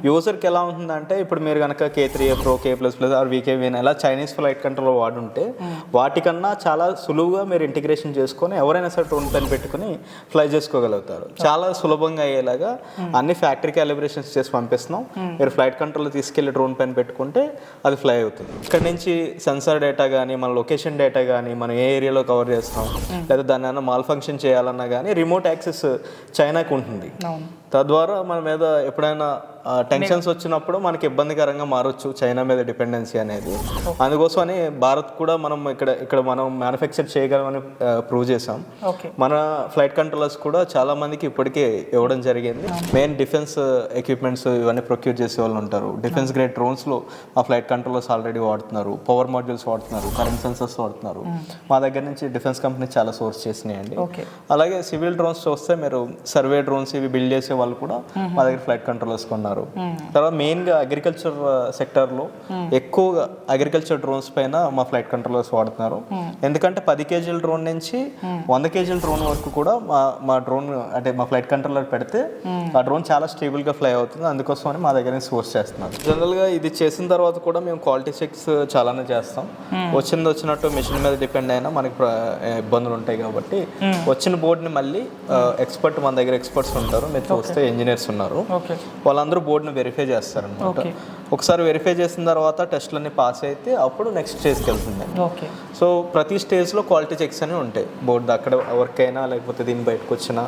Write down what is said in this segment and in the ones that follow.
యూజర్కి ఎలా ఉంటుందంటే ఇప్పుడు మీరు కనుక K3A Pro K++ or VKVN ఇలా చైనీస్ ఫ్లైట్ కంట్రోల్ వాడుంటే వాటికన్నా చాలా సులువుగా మీరు ఇంటిగ్రేషన్ చేసుకొని ఎవరైనా సరే డ్రోన్ పైన పెట్టుకుని ఫ్లై చేసుకోగలుగుతారు. చాలా సులభంగా అయ్యేలాగా అన్ని ఫ్యాక్టరీ క్యాలిబ్రేషన్స్ చేసి పంపిస్తున్నాం. మీరు ఫ్లైట్ కంట్రోల్ తీసుకెళ్లి డ్రోన్ పైన పెట్టుకుంటే అది ఫ్లై అవుతుంది. ఇక్కడ నుంచి సెన్సార్ డేటా కానీ మన లొకేషన్ డేటా కానీ మనం ఏ ఏరియాలో కవర్ చేస్తాం లేదా దాన్ని ఏమైనా మాల్ ఫంక్షన్ చేయాలన్నా కానీ రిమోట్ యాక్సెస్ చైనాకు ఉంటుంది. తద్వారా మన మీద ఎప్పుడైనా టెన్షన్స్ వచ్చినప్పుడు మనకి ఇబ్బందికరంగా మారొచ్చు చైనా మీద డిపెండెన్సీ అనేది. అందుకోసమని భారత్ కూడా మనం ఇక్కడ మనం మ్యానుఫ్యాక్చర్ చేయగలమని ప్రూవ్ చేసాం. మన ఫ్లైట్ కంట్రోలర్స్ కూడా చాలా మందికి ఇప్పటికే ఇవ్వడం జరిగింది. మెయిన్ డిఫెన్స్ ఎక్విప్మెంట్స్ ఇవన్నీ ప్రొక్యూర్ చేసే వాళ్ళు ఉంటారు. డిఫెన్స్ గ్రేడ్ డ్రోన్స్లో మా ఫ్లైట్ కంట్రోలర్స్ ఆల్రెడీ వాడుతున్నారు, పవర్ మాడ్యూల్స్ వాడుతున్నారు, కరెంట్ సెన్సర్స్ వాడుతున్నారు. మా దగ్గర నుంచి డిఫెన్స్ కంపెనీ చాలా సోర్స్ చేసినాయండి. అలాగే సివిల్ డ్రోన్స్ చూస్తే మీరు సర్వే డ్రోన్స్ ఇవి బిల్డ్ చేసే వాళ్ళు కూడా మా దగ్గర ఫ్లైట్ కంట్రోలర్స్ కొన్నారు. తర్వాత మెయిన్గా అగ్రికల్చర్ సెక్టర్లో ఎక్కువగా అగ్రికల్చర్ డ్రోన్స్ పైన మా ఫ్లైట్ కంట్రోలర్స్ వాడుతున్నారు. ఎందుకంటే 10 kg డ్రోన్ నుంచి 100 kg డ్రోన్ వరకు కూడా మా డ్రోన్ అంటే మా ఫ్లైట్ కంట్రోలర్ పెడితే ఆ డ్రోన్ చాలా స్టేబుల్గా ఫ్లై అవుతుంది. అందుకోసమని మా దగ్గర సోర్స్ చేస్తున్నారు. జనరల్గా ఇది చేసిన తర్వాత కూడా మేము క్వాలిటీ చెక్స్ చాలానే చేస్తాం. వచ్చినట్టు మిషన్ మీద డిపెండ్ అయినా మనకి ఇబ్బందులు ఉంటాయి కాబట్టి వచ్చిన బోర్డుని మళ్ళీ ఎక్స్పర్ట్ మన దగ్గర ఎక్స్పర్ట్స్ ఉంటారు. మీరు చూస్తే ఇంజనీర్స్ ఉన్నారు, వాళ్ళందరూ బోర్డుని వెరిఫై చేస్తారనమాట. ఒకసారి వెరిఫై చేసిన తర్వాత టెస్ట్లన్నీ పాస్ అయితే అప్పుడు నెక్స్ట్ స్టేజ్కి వెళ్తుంది. సో ప్రతి స్టేజ్లో క్వాలిటీ చెక్స్ అని ఉంటాయి. బోర్డు అక్కడ వర్క్ అయినా లేకపోతే దీని బయటకు వచ్చినా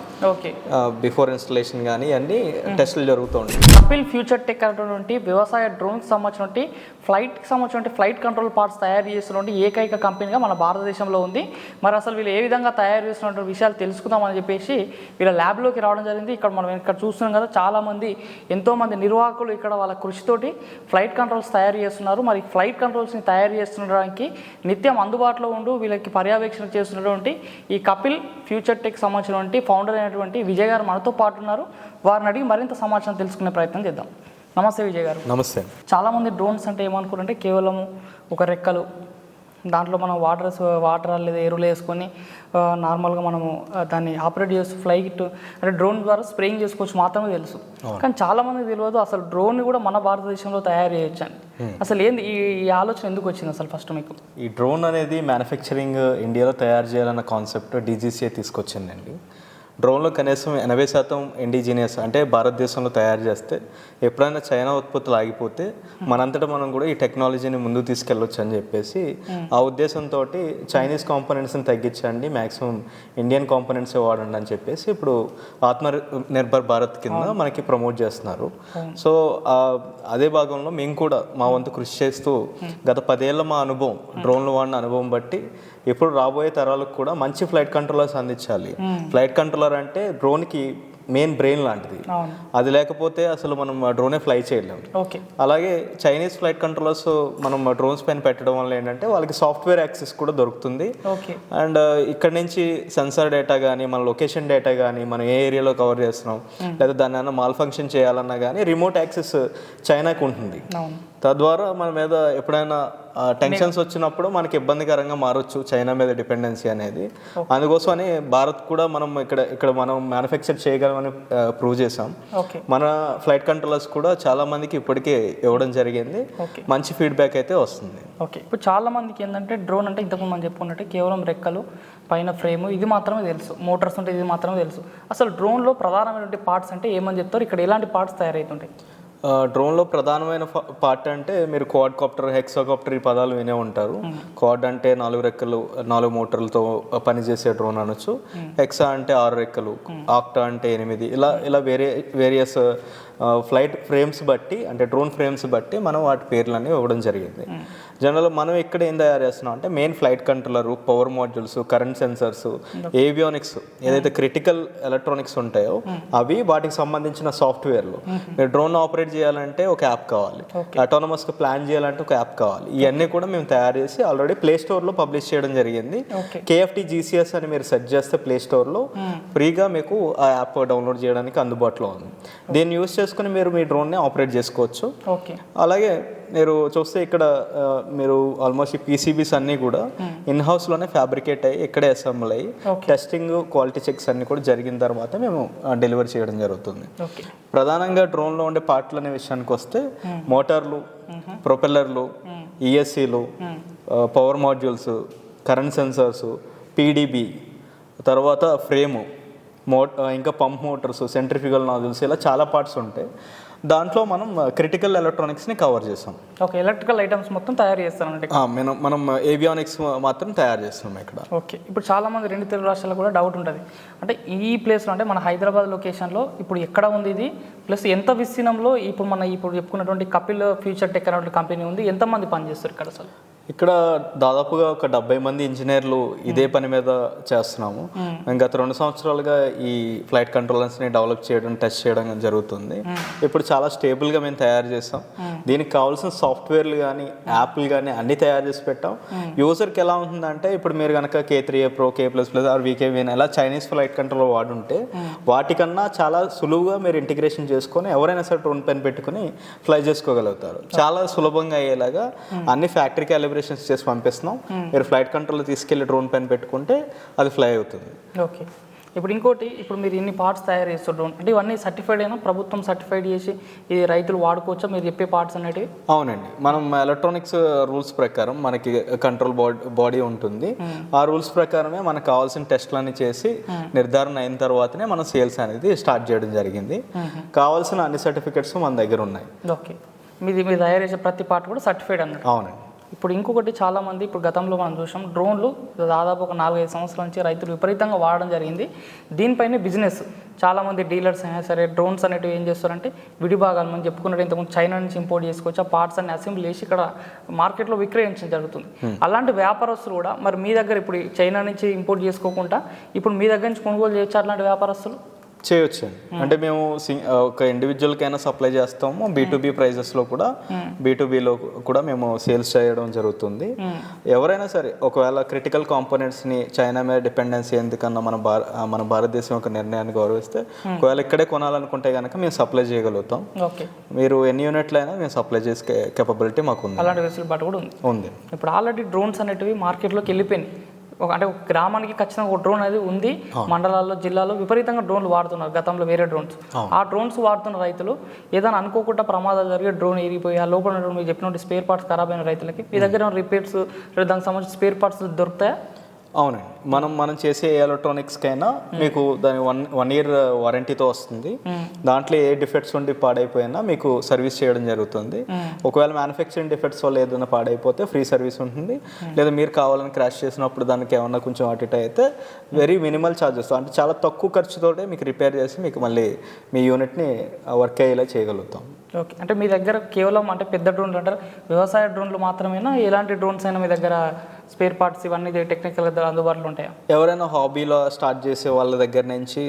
బిఫోర్ ఇన్స్టలేషన్ కానీ అన్ని టెస్టులు జరుగుతూ ఉంటాయి. కపిల్ ఫ్యూచర్ టెక్ అనేటువంటి వ్యవసాయ డ్రోన్కి సంబంధించిన ఫ్లైట్కి సంబంధించిన ఫ్లైట్ కంట్రోల్ పార్ట్స్ తయారు చేస్తున్నటువంటి ఏకైక కంపెనీగా మన భారతదేశంలో ఉంది. మరి అసలు వీళ్ళు ఏ విధంగా తయారు చేస్తున్నటువంటి విషయాలు తెలుసుకుందామని చెప్పేసి వీళ్ళ ల్యాబ్లోకి రావడం జరిగింది. మనం ఇక్కడ చూస్తున్నాం కదా, చాలామంది ఎంతోమంది నిర్వాహకులు ఇక్కడ వాళ్ళ కృషితోటి ఫ్లైట్ కంట్రోల్స్ తయారు చేస్తున్నారు. మరి ఫ్లైట్ కంట్రోల్స్ని తయారు చేస్తుండడానికి నిత్యం అందుబాటులో ఉంటూ వీళ్ళకి పర్యవేక్షణ చేస్తున్నటువంటి ఈ కపిల్ ఫ్యూచర్ టెక్ సంబంధించినటువంటి ఫౌండర్ అయినటువంటి విజయ్ గారు మనతో పాటు ఉన్నారు. వారిని అడిగి మరింత సమాచారం తెలుసుకునే ప్రయత్నం చేద్దాం. నమస్తే విజయ్ గారు. నమస్తే. చాలామంది డ్రోన్స్ అంటే ఏమనుకుంటారంటే కేవలం ఒక రెక్కలు, దాంట్లో మనం వాటర్ లేదా ఎరువులు వేసుకొని నార్మల్గా మనము దాన్ని ఆపరేట్ చేస్తూ ఫ్లైట్ అంటే డ్రోన్ ద్వారా స్ప్రేయింగ్ చేసుకోవచ్చు మాత్రమే తెలుసు. కానీ చాలామందికి తెలియదు అసలు డ్రోన్ కూడా మన భారతదేశంలో తయారు చేయొచ్చు అని. అసలు ఏంది ఈ ఆలోచన ఎందుకు వచ్చింది అసలు ఫస్ట్ మీకు? ఈ డ్రోన్ అనేది మ్యానుఫ్యాక్చరింగ్ ఇండియాలో తయారు చేయాలన్న కాన్సెప్ట్ DGCA తీసుకొచ్చిందండి. డ్రోన్లో కనీసం 80% ఇండిజినియస్ అంటే భారతదేశంలో తయారు చేస్తే ఎప్పుడైనా చైనా ఉత్పత్తులు ఆగిపోతే మనంతటా మనం కూడా ఈ టెక్నాలజీని ముందుకు తీసుకెళ్ళొచ్చు అని చెప్పేసి ఆ ఉద్దేశంతో చైనీస్ కాంపోనెంట్స్ని తగ్గించండి, మ్యాక్సిమం ఇండియన్ కాంపోనెంట్సే వాడండి అని చెప్పేసి ఇప్పుడు ఆత్మనిర్భర్ భారత్ కింద మనకి ప్రమోట్ చేస్తున్నారు. సో అదే భాగంలో మేము కూడా మా వంతు కృషి చేస్తూ గత 10 ఏళ్ళ మా అనుభవం డ్రోన్లు వాడిన అనుభవం బట్టి ఇప్పుడు రాబోయే తరాలకు కూడా మంచి ఫ్లైట్ కంట్రోలర్స్ అందించాలి. ఫ్లైట్ కంట్రోలర్ అంటే డ్రోన్కి మెయిన్ బ్రెయిన్ లాంటిది. అది లేకపోతే అసలు మనం డ్రోనే ఫ్లై చేయలేము. అలాగే చైనీస్ ఫ్లైట్ కంట్రోలర్స్ మనం డ్రోన్స్ పైన పెట్టడం వల్ల ఏంటంటే వాళ్ళకి సాఫ్ట్వేర్ యాక్సెస్ కూడా దొరుకుతుంది. అండ్ ఇక్కడ నుంచి సెన్సార్ డేటా కానీ మన లొకేషన్ డేటా కానీ మనం ఏ ఏరియాలో కవర్ చేస్తున్నాం లేదా దాన్ని ఏమైనా మాల్ ఫంక్షన్ చేయాలన్నా కానీ రిమోట్ యాక్సెస్ చైనాకు ఉంటుంది. తద్వారా మన మీద ఎప్పుడైనా టెన్షన్స్ వచ్చినప్పుడు మనకి ఇబ్బందికరంగా మారొచ్చు చైనా మీద డిపెండెన్సీ అనేది. అందుకోసమని భారత్ కూడా మనం ఇక్కడ మనం మ్యానుఫ్యాక్చర్ చేయగలమని ప్రూవ్ చేసాం. మన ఫ్లైట్ కంట్రోలర్స్ కూడా చాలా మందికి ఇప్పటికే ఇవ్వడం జరిగింది. మంచి ఫీడ్బ్యాక్ అయితే వస్తుంది. ఇప్పుడు చాలా మందికి ఏంటంటే డ్రోన్ అంటే ఇంతకుముందు మనం చెప్పుకున్నట్టు కేవలం రెక్కలు, పైన ఫ్రేమ్ ఇది మాత్రమే తెలుసు, మోటార్స్ ఉంటే ఇది మాత్రమే తెలుసు. అసలు డ్రోన్లో ప్రధానమైనటువంటి పార్ట్స్ అంటే ఏమని చెప్తారు? ఇక్కడ ఎలాంటి పార్ట్స్ తయారవుతుంటాయి? డ్రోన్లో ప్రధానమైన పార్ట్ అంటే మీరు క్వాడ్ కాప్టర్, హెక్సాకాప్టర్ ఈ పదాలు వినే ఉంటారు. క్వాడ్ అంటే 4 రెక్కలు 4 మోటార్లతో పనిచేసే డ్రోన్ అనొచ్చు. హెక్సా అంటే 6 రెక్కలు, ఆక్టా అంటే 8, ఇలా వేరియస్ ఫ్లైట్ ఫ్రేమ్స్ బట్టి అంటే డ్రోన్ ఫ్రేమ్స్ బట్టి మనం వాటి పేర్లన్నీ ఇవ్వడం జరిగింది. జనరల్గా మనం ఇక్కడ ఏం తయారు చేస్తున్నాం అంటే main flight controller, power modules, current sensors, avionics ఏదైతే క్రిటికల్ ఎలక్ట్రానిక్స్ ఉంటాయో అవి, వాటికి సంబంధించిన సాఫ్ట్వేర్లు. మీరు డ్రోన్ ఆపరేట్ చేయాలంటే ఒక యాప్ కావాలి, అటానమస్గా ప్లాన్ చేయాలంటే ఒక యాప్ కావాలి. ఇవన్నీ కూడా మేము తయారు చేసి ఆల్రెడీ ప్లే స్టోర్లో పబ్లిష్ చేయడం జరిగింది. KFT GCS అని మీరు సెర్చ్ చేస్తే ప్లే స్టోర్లో ఫ్రీగా మీకు ఆ యాప్ డౌన్లోడ్ చేయడానికి అందుబాటులో ఉంది. దీన్ని యూస్ చేసుకుని మీరు మీ డ్రోన్ని ఆపరేట్ చేసుకోవచ్చు. ఓకే. అలాగే మీరు చూస్తే ఇక్కడ మీరు ఆల్మోస్ట్ ఈ పీసీబీస్ అన్నీ కూడా ఇన్ హౌస్లోనే ఫ్యాబ్రికేట్ అయ్యి ఇక్కడే అసెంబుల్ అయ్యి టెస్టింగ్ క్వాలిటీ చెక్స్ అన్నీ కూడా జరిగిన తర్వాత మేము డెలివరీ చేయడం జరుగుతుంది. ప్రధానంగా డ్రోన్లో ఉండే పార్ట్లు అనే విషయానికి వస్తే మోటార్లు, ప్రొపెల్లర్లు, ఈఎస్సీలు, power modules, current sensors, PDB, తర్వాత ఫ్రేము, ఇంకా పంప్ మోటార్స్, సెంట్రిఫ్యూగల్ నాజిల్స్, ఇలా చాలా పార్ట్స్ ఉంటాయి. దాంట్లో మనం క్రిటికల్ ఎలక్ట్రానిక్స్ని కవర్ చేస్తాం. ఓకే. ఎలక్ట్రికల్ ఐటమ్స్ మొత్తం తయారు చేస్తామంటే మనం ఏవియానిక్స్ మాత్రం తయారు చేస్తున్నాం ఇక్కడ. ఓకే. ఇప్పుడు చాలామంది రెండు తెలుగు రాష్ట్రాల్లో కూడా డౌట్ ఉంటుంది, అంటే ఈ ప్లేస్లో అంటే మన హైదరాబాద్ లొకేషన్లో ఇప్పుడు ఎక్కడ ఉంది ఇది, ప్లస్ ఎంత విస్తీర్ణంలో ఇప్పుడు చెప్పుకున్నటువంటి కపిల్ ఫ్యూచర్ టెక్ అనేటువంటి కంపెనీ ఉంది, ఎంతమంది పనిచేస్తారు ఇక్కడ అసలు? ఇక్కడ దాదాపుగా ఒక 70 మంది ఇంజనీర్లు ఇదే పని మీద చేస్తున్నాము. మేము గత 2 సంవత్సరాలుగా ఈ ఫ్లైట్ కంట్రోలర్స్ని డెవలప్ చేయడం, టెస్ట్ చేయడం జరుగుతుంది. ఇప్పుడు చాలా స్టేబుల్గా మేము తయారు చేస్తాం. దీనికి కావాల్సిన సాఫ్ట్వేర్లు కానీ యాప్లు కానీ అన్నీ తయారు చేసి పెట్టాం. యూజర్కి ఎలా ఉంటుందంటే ఇప్పుడు మీరు కనుక K3A Pro, K++ or VKVN ఇలా చైనీస్ ఫ్లైట్ కంట్రోలర్ వాడుంటే వాటికన్నా చాలా సులువుగా మీరు ఇంటిగ్రేషన్ చేసుకొని ఎవరైనా సరే డ్రోన్ పైన పెట్టుకుని ఫ్లై చేసుకోగలుగుతారు. చాలా సులభంగా అయ్యేలాగా అన్ని ఫ్యాక్టరీ క్యాలిబ్రేషన్స్ చేసి పంపిస్తున్నాం. మీరు ఫ్లైట్ కంట్రోల్ తీసుకెళ్లి డ్రోన్ పైన పెట్టుకుంటే అది ఫ్లై అవుతుంది. ఓకే. ఇప్పుడు ఇంకోటి, ఇప్పుడు మీరు ఇన్ని పార్ట్స్ తయారు చేస్తారు డ్రోన్ అంటే ఇవన్నీ సర్టిఫైడ్ అయినా, ప్రభుత్వం సర్టిఫైడ్ చేసి ఇది రైతులు వాడుకోవచ్చా మీరు చెప్పే పార్ట్స్ అనేటివి? అవునండి. మనం ఎలక్ట్రానిక్స్ రూల్స్ ప్రకారం మనకి కంట్రోల్ బాడీ ఉంటుంది. ఆ రూల్స్ ప్రకారమే మనకు కావాల్సిన టెస్ట్లన్నీ చేసి నిర్ధారణ అయిన తర్వాతనే మనం సేల్స్ అనేది స్టార్ట్ చేయడం జరిగింది. కావాల్సిన అన్ని సర్టిఫికెట్స్ మన దగ్గర ఉన్నాయి. ఓకే. మీరు తయారు చేసే ప్రతి పార్ట్ కూడా సర్టిఫైడ్ అన్నట్టు? అవునండి. ఇప్పుడు ఇంకొకటి, చాలామంది ఇప్పుడు గతంలో మనం చూసాం డ్రోన్లు దాదాపు ఒక 4-5 సంవత్సరాల నుంచి రైతులు విపరీతంగా వాడడం జరిగింది. దీనిపైన బిజినెస్ చాలామంది డీలర్స్ అయినా సరే డ్రోన్స్ అనేటివి ఏం చేస్తారంటే విడిభాగాలు మనం చెప్పుకున్నట్టు ఇంతకుముందు చైనా నుంచి ఇంపోర్ట్ చేసుకోవచ్చు, ఆ పార్ట్స్ అన్ని అసెంబ్లీ చేసి ఇక్కడ మార్కెట్లో విక్రయించడం జరుగుతుంది. అలాంటి వ్యాపారస్తులు కూడా మరి మీ దగ్గర ఇప్పుడు చైనా నుంచి ఇంపోర్ట్ చేసుకోకుండా ఇప్పుడు మీ దగ్గర నుంచి కొనుగోలు చేయొచ్చు అట్లాంటి వ్యాపారస్తులు? చేయొచ్చండి. అంటే మేము ఒక ఇండివిజువల్కైనా సప్లై చేస్తాము. B2B ప్రైజెస్లో కూడా B2Bలో కూడా మేము సేల్స్ చేయడం జరుగుతుంది. ఎవరైనా సరే ఒకవేళ క్రిటికల్ కాంపోనెంట్స్ని చైనా మీద డిపెండెన్సీ ఎందుకన్నా మన భారతదేశం ఒక నిర్ణయాన్ని గౌరవిస్తే ఒకవేళ ఇక్కడే కొనాలనుకుంటే కనుక మేము సప్లై చేయగలుగుతాం. మీరు ఎన్ని యూనిట్లు అయినా మేము సప్లై చేసే కెపబిలిటీ మాకు ఉంది. అలాంటి వెసులుబాటు కూడా ఉంది. ఇప్పుడు ఆల్రెడీ డ్రోన్స్ అనేటివి మార్కెట్లోకి వెళ్ళిపోయినాయి. అంటే ఒక గ్రామానికి ఖచ్చితంగా ఒక డ్రోన్ అనేది ఉంది. మండలాల్లో, జిల్లాలో విపరీతంగా డ్రోన్లు వాడుతున్నారు. గతంలో వేరే డ్రోన్స్, ఆ డ్రోన్స్ వాడుతున్న రైతులు ఏదైనా అనుకోకుండా ప్రమాదాలు జరిగే డ్రోన్ ఎరిగిపోయి ఆ లోపల మీరు చెప్పినట్టు స్పేర్ పార్ట్స్ ఖరాబ్ అయిన రైతులకి మీ దగ్గర రిపేర్స్ దానికి సంబంధించిన స్పేర్ పార్ట్స్ దొరుకుతాయా? అవునండి. మనం చేసే ఎలక్ట్రానిక్స్కైనా మీకు దాని 1 year వారంటీతో వస్తుంది. దాంట్లో ఏ డిఫెక్ట్స్ ఉండి పాడైపోయినా మీకు సర్వీస్ చేయడం జరుగుతుంది. ఒకవేళ మ్యానుఫ్యాక్చరింగ్ డిఫెక్ట్స్ వల్ల ఏదైనా పాడైపోతే ఫ్రీ సర్వీస్ ఉంటుంది. లేదా మీరు కావాలని క్రాష్ చేసినప్పుడు దానికి ఏమన్నా కొంచెం అటు ఇటు అయితే వెరీ మినిమల్ ఛార్జెస్, అంటే చాలా తక్కువ ఖర్చుతోటే మీకు రిపేర్ చేసి మీకు మళ్ళీ మీ యూనిట్ని వర్క్ అయ్యేలా చేయగలుగుతాం. ఓకే. అంటే మీ దగ్గర కేవలం అంటే పెద్ద డ్రోన్లు అంటారు వ్యవసాయ డ్రోన్లు మాత్రమేనా, ఎలాంటి డ్రోన్స్ అయినా మీ దగ్గర స్పేర్ పార్ట్స్ ఇవన్నీ టెక్నికల్ అందుబాటులో ఉంటాయా? ఎవరైనా హాబీలో స్టార్ట్ చేసే వాళ్ళ దగ్గర నుంచి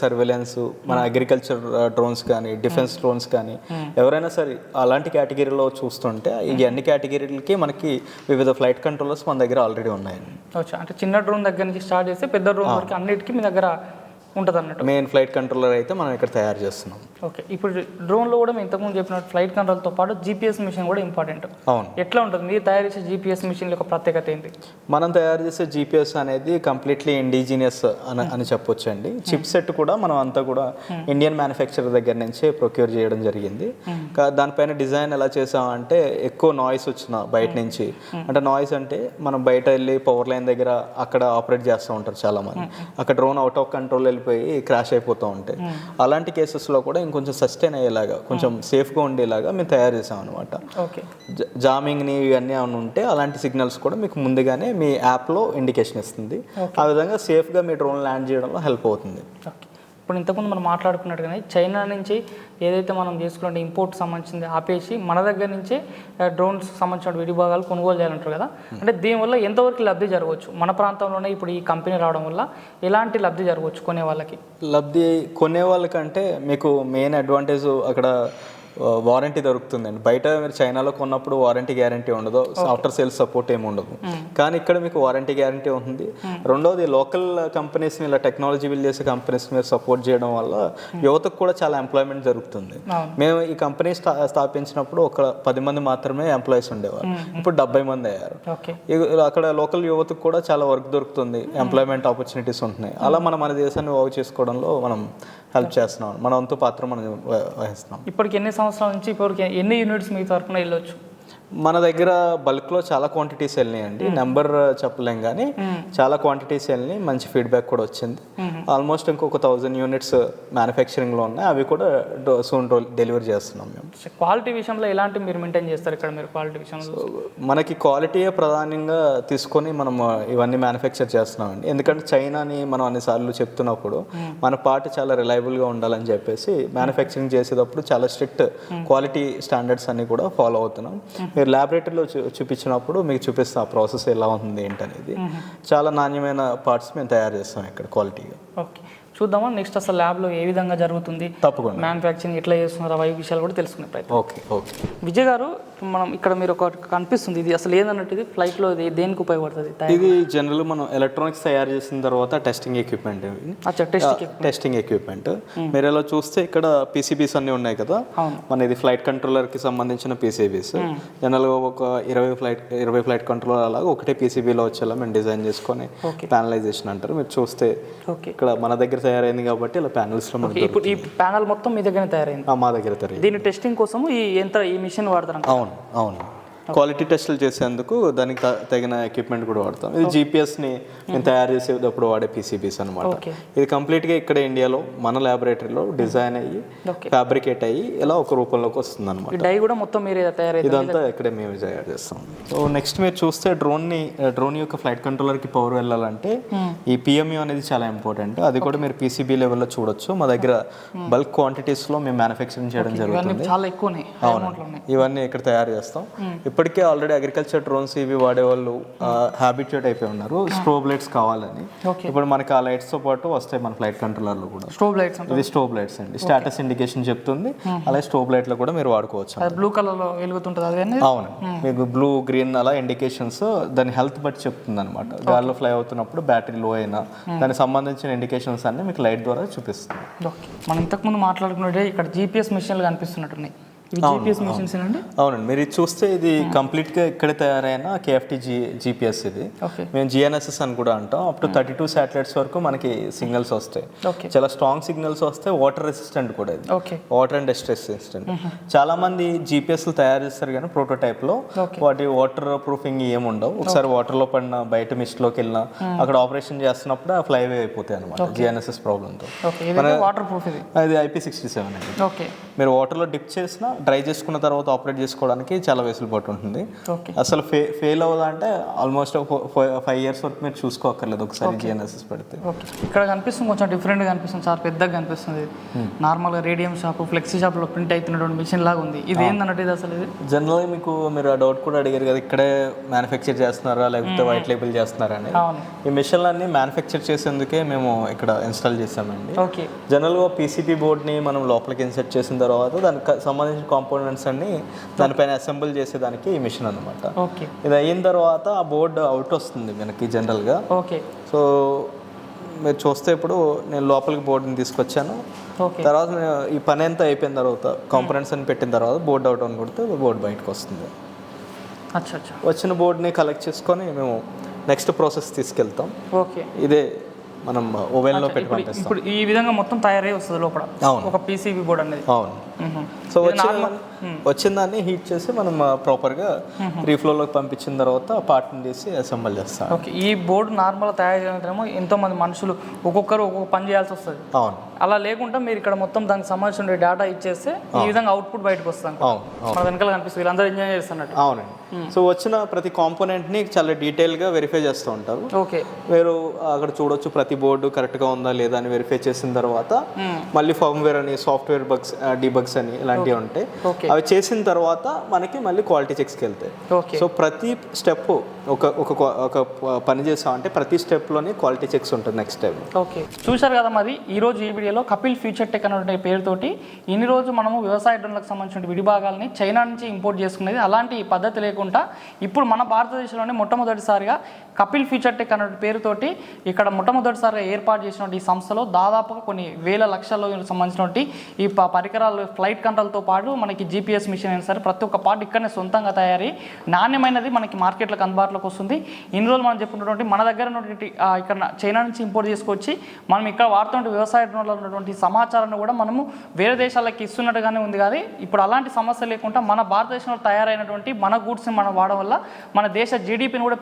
సర్వేలెన్స్, మన అగ్రికల్చర్ డ్రోన్స్ కానీ, డిఫెన్స్ డ్రోన్స్ కానీ, ఎవరైనా సరే అలాంటి కేటగిరీలో చూస్తుంటే ఈ అన్ని కేటగిరీలకి మనకి వివిధ ఫ్లైట్ కంట్రోలర్స్ మన దగ్గర ఆల్రెడీ ఉన్నాయండి. అంటే చిన్న డ్రోన్ దగ్గర నుంచి స్టార్ట్ చేస్తే పెద్ద డ్రోన్ వరకు అన్నిటికీ మీ దగ్గర ఉంటుంది అన్నట్టు. మెయిన్ ఫ్లైట్ కంట్రోలర్ అయితే మనం ఇక్కడ తయారు చేస్తున్నాం. ఓకే. ఇప్పుడు డ్రోన్లో కూడా మేము ఇంతకుముందు చెప్పినట్టు ఫ్లైట్ కంట్రోల్తో పాటు GPS మిషన్ కూడా ఇంపార్టెంట్. అవును. ఎట్లా ఉంటుంది మీరు తయారు చేసే GPS మిషన్ యొక్క ప్రత్యేకత ఏంటి? మనం తయారు చేసే GPS అనేది కంప్లీట్లీ ఇండిజినియస్ అని చెప్పొచ్చు అండి. చిప్ సెట్ కూడా మనం అంతా కూడా ఇండియన్ మ్యానుఫ్యాక్చరర్ దగ్గర నుంచే ప్రొక్యూర్ చేయడం జరిగింది. దానిపైన డిజైన్ ఎలా చేసామంటే ఎక్కువ నాయిస్ వచ్చిన బయట నుంచి, అంటే నాయిస్ అంటే మనం బయట వెళ్ళి పవర్ లైన్ దగ్గర అక్కడ ఆపరేట్ చేస్తూ ఉంటారు చాలామంది, అక్కడ డ్రోన్ అవుట్ ఆఫ్ కంట్రోల్ వెళ్ళిపోయి క్రాష్ అయిపోతూ ఉంటాయి. అలాంటి కేసెస్లో కూడా ఇంకొంచెం సస్టైన్ అయ్యేలాగా కొంచెం సేఫ్గా ఉండేలాగా మేము తయారు చేసాం అనమాట. జామింగ్ని ఇవన్నీ ఏమైనా ఉంటే అలాంటి సిగ్నల్స్ కూడా మీకు ముందుగానే మీ యాప్లో ఇండికేషన్ ఇస్తుంది. ఆ విధంగా సేఫ్గా మీ డ్రోన్ ల్యాండ్ చేయడంలో హెల్ప్ అవుతుంది. ఇప్పుడు ఇంతకుముందు మనం మాట్లాడుకున్నట్టుగానే చైనా నుంచి ఏదైతే మనం చేసుకుంటే ఇంపోర్ట్ సంబంధించింది ఆపేసి మన దగ్గర నుంచే డ్రోన్స్ సంబంధించిన విడిభాగాలు కొనుగోలు చేయాలంటారు కదా, అంటే దీనివల్ల ఎంతవరకు లబ్ధి జరగవచ్చు? మన ప్రాంతంలోనే ఇప్పుడు ఈ కంపెనీ రావడం వల్ల ఎలాంటి లబ్ధి జరగవచ్చు కొనే వాళ్ళకి? లబ్ధి కొనే వాళ్ళకంటే మీకు మెయిన్ అడ్వాంటేజ్ అక్కడ వారంటీ దొరుకుతుందండి. బయట మీరు చైనాలో కొన్నప్పుడు వారంటీ గ్యారంటీ ఉండదు, ఆఫ్టర్ సేల్స్ సపోర్ట్ ఏమి ఉండదు. కానీ ఇక్కడ మీకు వారంటీ గ్యారంటీ ఉంటుంది. రెండోది లోకల్ కంపెనీస్ని ఇలా టెక్నాలజీ బిల్డ్ చేసే కంపెనీస్ మీరు సపోర్ట్ చేయడం వల్ల యువతకు కూడా చాలా ఎంప్లాయ్మెంట్ జరుగుతుంది. మేము ఈ కంపెనీ స్థాపించినప్పుడు ఒక 10 మంది మాత్రమే ఎంప్లాయీస్ ఉండేవారు, ఇప్పుడు 70 మంది అయ్యారు. అక్కడ లోకల్ యువతకు కూడా చాలా వర్క్ దొరుకుతుంది, ఎంప్లాయ్మెంట్ ఆపర్చునిటీస్ ఉంటున్నాయి. అలా మన దేశాన్ని బాగు చేసుకోవడంలో మనం హెల్ప్ చేస్తున్నాం, మన వంతు పాత్ర మనం వహిస్తున్నాం. ఇప్పటికి ఎన్ని సంవత్సరాల నుంచి ఇప్పటికి ఎన్ని యూనిట్స్ మీ తరఫున వెళ్ళొచ్చు? మన దగ్గర బల్క్లో చాలా క్వాంటిటీస్ వెళ్ళినాయండి, నెంబర్ చెప్పలేం కానీ చాలా క్వాంటిటీస్ వెళ్ళినాయి. మంచి ఫీడ్బ్యాక్ కూడా వచ్చింది. ఆల్మోస్ట్ ఇంకొక 1000 యూనిట్స్ మ్యానుఫ్యాక్చరింగ్లో ఉన్నాయి, అవి కూడా సూన్ డెలివరీ చేస్తున్నాం మేము. క్వాలిటీ విషయంలో ఎలాంటి మీరు మెయింటైన్ చేస్తారు ఇక్కడ? మీరు క్వాలిటీ విషయంలో మనకి క్వాలిటీయే ప్రధానంగా తీసుకొని మనం ఇవన్నీ మ్యానుఫ్యాక్చర్ చేస్తున్నామండి. ఎందుకంటే చైనాని మనం అన్నిసార్లు చెప్తున్నప్పుడు మన పార్ట్ చాలా రిలయబుల్గా ఉండాలని చెప్పేసి మ్యానుఫ్యాక్చరింగ్ చేసేటప్పుడు చాలా స్ట్రిక్ట్ క్వాలిటీ స్టాండర్డ్స్ అన్ని కూడా ఫాలో అవుతున్నాం. మీరు ల్యాబొరేటరీలో చూపించినప్పుడు మీకు చూపిస్తాం ఆ ప్రాసెస్ ఎలా ఉంది ఏంటనేది. చాలా నాణ్యమైన పార్ట్స్ మేము తయారు చేస్తాం ఇక్కడ క్వాలిటీగా. ఓకే, చూద్దామా నెక్స్ట్ అసలు ల్యాబ్లో ఏ విధంగా జరుగుతుంది, తప్పకుండా మ్యానుఫ్యాక్చరింగ్ ఎట్లా చేస్తున్నారు అవి విషయాలు కూడా తెలుసుకునే ప్రయత్నం. ఓకే. విజయ్ గారు, మనం ఇక్కడ మీరు ఒక కనిపిస్తుంది, ఇది అసలు ఏందన్నట్టు ఇది ఫ్లైట్లో దేనికి ఉపయోగపడుతుంది? ఇది జనరల్ మనం ఎలక్ట్రానిక్స్ తయారు చేసిన తర్వాత టెస్టింగ్ ఎక్విప్మెంట్. టెస్టింగ్ ఎక్విప్మెంట్ మీరు ఎలా చూస్తే ఇక్కడ పీసీబీస్ అన్ని ఉన్నాయి కదా, మన ఇది ఫ్లైట్ కంట్రోలర్కి సంబంధించిన పీసీబీస్. జనరల్గా ఒక 20 ఫ్లైట్ కంట్రోలర్ అలాగా ఒకటే పీసీబీలో వచ్చేలా మేము డిజైన్ చేసుకొని ప్యానలైజేషన్ అంటారు. మీరు చూస్తే ఇక్కడ మన దగ్గర తయారైంది కాబట్టి ఇలా ప్యానల్స్ లో మనకి ఇప్పుడు ఈ ప్యానల్ మొత్తం మీ దగ్గర తయారైంది? మా దగ్గర తయారైంది. దీని టెస్టింగ్ కోసం ఈ మిషన్ వాడతారు? అవును. క్వాలిటీ టెస్టులు చేసేందుకు దానికి తగిన ఎక్విప్మెంట్ కూడా వాడతాం. ఇది జీపీఎస్ని మేము తయారు చేసేటప్పుడు వాడే పీసీబీస్ అనమాట. ఇది కంప్లీట్గా ఇక్కడ ఇండియాలో మన ల్యాబొరేటరీలో డిజైన్ అయ్యి ఫ్యాబ్రికేట్ అయ్యి ఇలా ఒక రూపంలోకి వస్తుంది అనమాట. డై కూడా మొత్తం మీరే తయారు? ఇదంతా ఇక్కడే మేము తయారు చేస్తాం. సో నెక్స్ట్ మీరు చూస్తే డ్రోన్ యొక్క ఫ్లైట్ కంట్రోలర్కి పవర్ వెళ్ళాలంటే ఈ పిఎంయూ అనేది చాలా ఇంపార్టెంట్. అది కూడా మీరు పీసీబీ లెవెల్లో చూడొచ్చు. మా దగ్గర బల్క్ క్వాంటిటీస్లో మేము మ్యానుఫ్యాక్చరింగ్ చేయడం జరుగుతుంది. చాలా ఎక్కువనే. ఇవన్నీ ఇక్కడ తయారు చేస్తాం. ఇప్పటికే ఆల్రెడీ అగ్రికల్చర్ డ్రోన్స్ ఇవి వాడేవాళ్ళు హ్యాబిట్యూట్ అయిపోయి ఉన్నారు స్ట్రోబ్ లైట్స్ కావాలని. ఇప్పుడు మనకి ఆ లైట్స్తో పాటు వస్తాయి మన ఫ్లైట్ కంట్రోలర్లో కూడా స్ట్రోబ్ లైట్స్. ఇది స్ట్రోబ్ లైట్స్ అండి, స్టాటస్ ఇండికేషన్ చెప్తుంది. అలాగే స్ట్రోబ్ లైట్లో కూడా మీరు వాడుకోవచ్చు. బ్లూ కలర్లో వెలుగుతుంటుంది అది? అవును, మీకు బ్లూ గ్రీన్ అలా ఇండికేషన్స్ దాని హెల్త్ బట్టి చెప్తుంది అనమాట. గాల్లో ఫ్లై అవుతున్నప్పుడు బ్యాటరీ లో అయినా దానికి సంబంధించిన ఇండికేషన్స్ అన్ని మీకు లైట్ ద్వారా చూపిస్తుంది. మనం ఇంతకుముందు మాట్లాడుకున్నట్టే ఇక్కడ జీపీఎస్ మిషన్లు కనిపిస్తున్నట్టున్నాయి. అవునండి, మీరు ఇది చూస్తే ఇది కంప్లీట్ గా ఇక్కడే తయారైన కేఎఫ్టీ జీపీఎస్. ఇది మేము జిఎన్ఎస్ఎస్ అని కూడా అంటాం. అప్ టు 32 శాటిలైట్స్ వరకు మనకి సిగ్నల్స్ వస్తాయి. చాలా స్ట్రాంగ్ సిగ్నల్స్ వస్తాయి. వాటర్ రెసిస్టెంట్ కూడా ఇది, వాటర్ అండ్ డస్ట్ రెసిస్టెంట్. చాలా మంది జీపీఎస్లు తయారు చేస్తారు కానీ ప్రోటోటైప్ లో వాటి వాటర్ ప్రూఫింగ్ ఏమి ఉండవు. ఒకసారి వాటర్ లో పడిన బయట మిస్ట్ లోకి వెళ్ళినా అక్కడ ఆపరేషన్ చేస్తున్నప్పుడు ఆ ఫ్లైవే అయిపోతాయి అనమాట జిఎన్ఎస్ఎస్ ప్రాబ్లమ్ తో. అది IP67 అండి. మీరు వాటర్ లో డిప్ చేసినా డ్రై చేసుకున్న తర్వాత ఆపరేట్ చేసుకోవడానికి చాలా వెసులుబాటు ఉంటుంది. అసలు ఫెయిల్ అవ్వదంటే ఆల్మోస్ట్ 5 years వరకు మీరు చూసుకోకర్లేదు ఒకసారి జిఎన్ఎస్ఎస్ పెడితే. ఇక్కడ కనిపిస్తుంది కొంచెం డిఫరెంట్గా కనిపిస్తుంది, చాలా పెద్దగా కనిపిస్తుంది. నార్మల్గా రేడియం షాప్ ఫ్లెక్సీ షాప్లో ప్రింట్ అవుతున్నటువంటి మిషన్ లాగా ఉంది. ఇది ఏందన్నట్టు ఇది అసలు? జనరల్గా మీరు ఆ డౌట్ కూడా అడిగారు కదా, ఇక్కడే మ్యానుఫ్యాక్చర్ చేస్తున్నారా లేకపోతే వైట్ లేబుల్ చేస్తున్నారా అని. ఈ మిషన్లన్నీ మ్యానుఫ్యాక్చర్ చేసేందుకే మేము ఇక్కడ ఇన్స్టాల్ చేసామండి. జనరల్గా పీసీబీ బోర్డ్ని మనం లోపలికి ఇన్సర్ట్ చేసిన తర్వాత దానికి సంబంధించిన కాంపోనెంట్స్ అన్ని దానిపైన అసెంబుల్ చేసేదానికి ఈ మిషన్ అనమాట. ఇది అయిన తర్వాత ఆ బోర్డు అవుట్ వస్తుంది మనకి జనరల్గా. సో మీరు చూస్తే ఇప్పుడు నేను లోపలికి బోర్డుని తీసుకొచ్చాను. తర్వాత ఈ పని అంతా అయిపోయిన తర్వాత కాంపోనెంట్స్ అని పెట్టిన తర్వాత బోర్డు అవుట్ అని కొడితే బోర్డు బయటకు వస్తుంది. వచ్చిన బోర్డుని కలెక్ట్ చేసుకొని మేము నెక్స్ట్ ప్రాసెస్ తీసుకెళ్తాం. ఇదే మనం ఓవెన్లో పెట్టి పంపిస్తాం. ఇప్పుడు ఈ విధంగా మొత్తం తయారై వస్తుంది లోపల ఒక పీసీబీ బోర్డ్ అనేది. అవును. సో వచ్చిన దాన్ని హీట్ చేసి మనం ప్రాపర్గా రీఫ్లోలోకి పంపించిన తర్వాత పార్ట్ని తీసి అసెంబుల్ చేస్తాం. ఈ బోర్డు నార్మల్గా తయారు చేయడం ఎంతో మంది మనుషులు ఒక్కొక్కరు ఒక్కొక్క పని చేయాల్సి వస్తుంది. అవును. అలా లేకుండా మీరు ఇక్కడ మొత్తం దానికి సంబంధించిన డేటా ఇచ్చేస్తే ఈ విధంగా అవుట్పుట్ బయటకు వస్తాం. మన వెనకాల కనిపిస్తుంది, వీళ్ళందరూ ఎంజాయ్ చేస్తున్నట్టు. అవునండి. సో వచ్చిన ప్రతి కాంపోనెంట్ని చాలా డీటెయిల్గా వెరిఫై చేస్తూ ఉంటారు. మీరు అక్కడ చూడొచ్చు ప్రతి బోర్డు కరెక్ట్గా ఉందా లేదా అని వెరిఫై చేసిన తర్వాత మళ్ళీ ఫర్మ్వేర్ అని సాఫ్ట్వేర్ బగ్స్ డీబగ్స్ అని ఇలాంటివి ఉంటాయి. అవి చేసిన తర్వాత మనకి మళ్ళీ క్వాలిటీ చెక్స్కి వెళ్తాయి. ఓకే. సో ప్రతి స్టెప్ ఒక పని చేస్తామంటే ప్రతి స్టెప్లోనే క్వాలిటీ చెక్స్ ఉంటుంది నెక్స్ట్ టైం. ఓకే, చూశారు కదా. మరి ఈరోజు ఈ వీడియోలో కపిల్ ఫ్యూచర్ టెక్ అనే పేరుతోటి ఇన్ని రోజు మనము వ్యవసాయ డ్రోన్లకు సంబంధించిన విడిభాగాలని చైనా నుంచి ఇంపోర్ట్ చేసుకునేది, అలాంటి పద్ధతి లేకుండా ఇప్పుడు మన భారతదేశంలోనే మొట్టమొదటిసారిగా కపిల్ ఫ్యూచర్ టెక్ అనే పేరుతోటి ఇక్కడ మొట్టమొదటిసారిగా ఏర్పాటు చేసినటువంటి ఈ సంస్థలో దాదాపుగా కొన్ని వేల లక్షల్లో సంబంధించినటువంటి ఈ పరికరాలు ఫ్లైట్ కంట్రోల్తో పాటు మనకి జీపీఎస్ మిషన్ అయినా సరే ప్రతి ఒక్క పార్ట్ ఇక్కడనే సొంతంగా తయారీ నాణ్యమైనది మనకి మార్కెట్లకు అందుబాటులోకి వస్తుంది. ఇన్ని రోజులు మనం చెప్పుకున్నటువంటి మన దగ్గర ఉన్నటువంటి ఇక్కడ చైనా నుంచి ఇంపోర్ట్ చేసుకొచ్చి మనం ఇక్కడ వాడుతున్న వ్యవసాయ డ్రోన్లో ఉన్నటువంటి సమాచారాన్ని కూడా మనము వేరే దేశాలకు ఇస్తున్నట్టుగానే ఉంది. కానీ ఇప్పుడు అలాంటి సమస్య లేకుండా మన భారతదేశంలో తయారైనటువంటి మన గూడ్స్ని మనం వాడడం వల్ల మన దేశ జీడిపిని కూడా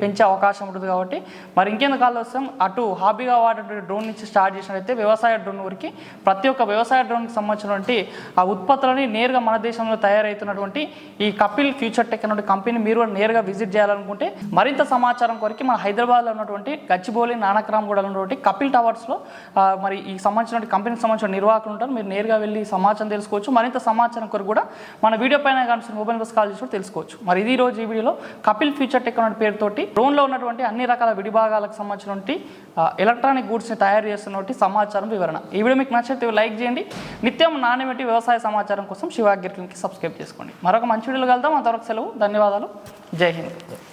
పెంచే అవకాశం ఉంటుంది. కాబట్టి మరి ఇంకెందుకు ఆలోచన అటు హాబీగా వాడేటువంటి డ్రోన్ నుంచి స్టార్ట్ చేసినట్టయితే వ్యవసాయ డ్రోన్ వరకు ప్రతి ఒక్క వ్యవసాయ డ్రోన్కి సంబంధించినటువంటి ఆ ఉత్పత్తులని నేరుగా మన దేశంలో తయారవుతున్నటువంటి ఈ కపిల్ ఫ్యూచర్ టెక్ అనే కంపెనీ మీరు నేరుగా విజిట్ చేయాలనుకుంటే మరింత సమాచారం కొరకు మన హైదరాబాద్లో ఉన్నటువంటి గచ్చిబౌలి నానక్రామ్గూడలో ఉన్నటువంటి కపిల్ టవర్స్లో మరి ఈ సంబంధించిన కంపెనీకి సంబంధించిన నిర్వాహకులు ఉంటారు. మీరు నేరుగా వెళ్ళి సమాచారం తెలుసుకోవచ్చు. మరింత సమాచారం కొరకు కూడా మన వీడియో పైన కానీ మొబైల్ బస్ కాల్ చేసి తెలుసుకోవచ్చు. మరి ఇది రోజు ఈ వీడియోలో కపిల్ ఫ్యూచర్ టెక్ అనే పేరుతోటి డ్రోన్లో ఉన్నటువంటి అన్ని రకాల విడిభాగాలకు సంబంధించినటువంటి ఎలక్ట్రానిక్ గూడ్స్ని తయారు చేస్తున్నటువంటి సమాచారం వివరణ. ఈ వీడియో మీకు నచ్చితే లైక్ చేయండి. నిత్యం నాణ్యమైన వ్యవసాయ సమాచారం కోసం శివ అగ్రికల్కి సబ్స్క్రైబ్ చేసుకోండి. మరొక మంచి వీడియోలు కలుద్దాం. అంతవరకు సెలవు. ధన్యవాదాలు. జై హింద్.